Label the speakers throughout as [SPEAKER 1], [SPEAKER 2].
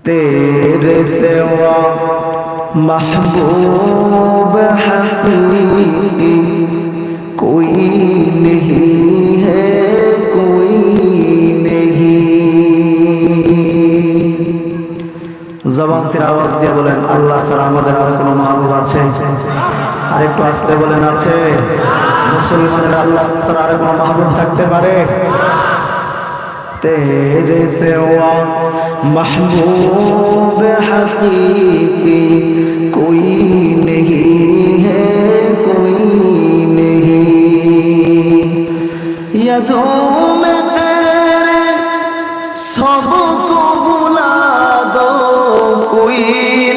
[SPEAKER 1] तेरे सिवा महबूब हकीकी कोई नहीं है, कोई नहीं। জবান से आवाज দিয়ে বলেন আল্লাহ ছাড়া আমাদের আর কোনো মাহবুব আছে? আর একটু আস্তে বলেন আছে? মুসলমানের আল্লাহ ছাড়া আর কোনো মাহবুব থাকতে পারে? तेरे सिवा महबूब हकीकी कोई नहीं है, कोई नहीं। यादों में तेरे सबको बुला दो, कोई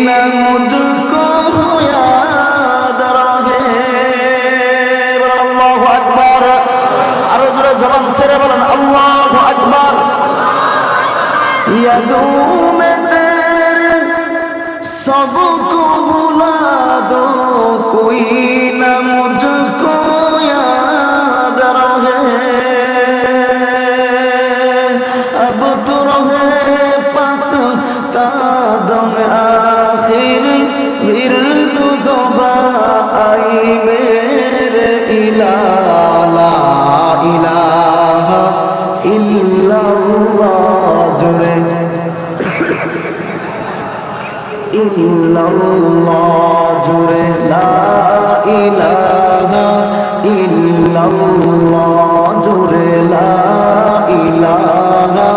[SPEAKER 1] न मुझको याद रहे। अल्लाहु अकबर। आरो जोरे जबान से बोलेन अल्लाहु अकबर। यादों में तेरे सबको बुला दो, कोई न मुझको याद रहे। अब तो रहे पास तादम आखिर फिर तो ज़ुबा आई मेरे इलाला इलाहा इल्लल्लाह जुरे इल्लल्लाह जुरे ला इलाहा इल्लल्लाह जुरे ला इलाहा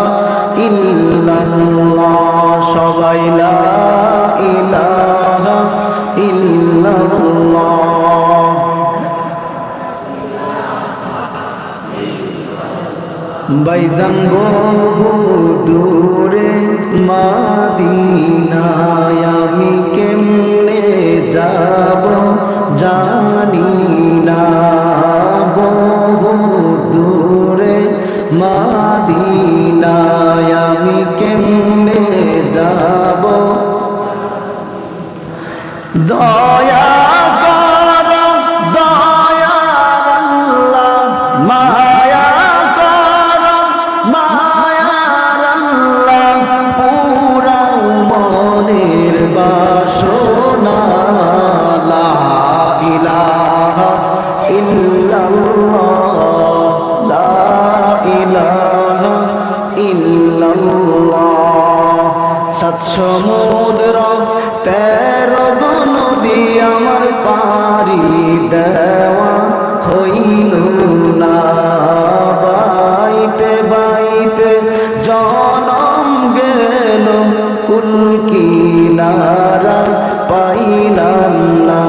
[SPEAKER 1] इल्लल्लाह सबाई ला इलाहा इल्लल्लाह। बैजान বহু দূরে মদিনায় আমি কেমনে যাব জানি না। বহু দূরে মদিনায় আমি কেমনে যাব। দয়া সাত সমুদ্র 13 নদী আমার পারি দেওয়া হইল না। বাইতে বাইতে জনম গেল কুল কিনারা পাইলাম না।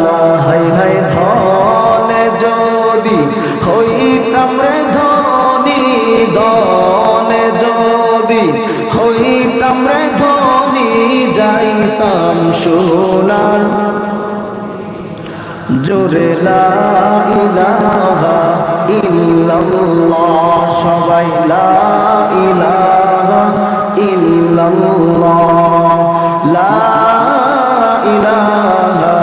[SPEAKER 1] হাই হাই ধনে যদি হইতাম রে ধনী, ধনে যদি হইতাম রে ধনী, যাইতাম সোনার জোরে লা ইলাহা ইল্লাল্লাহ সবাই লা ইলাহা ইল্লাল্লাহ লা ইলাহা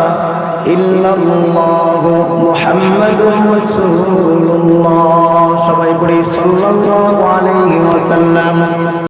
[SPEAKER 1] ইল্লাল্লাহ মুহাম্মাদুর রাসূলুল্লাহ। সবাই পড়ি সাল্লাল্লাহু আলাইহি ওয়াসাল্লাম।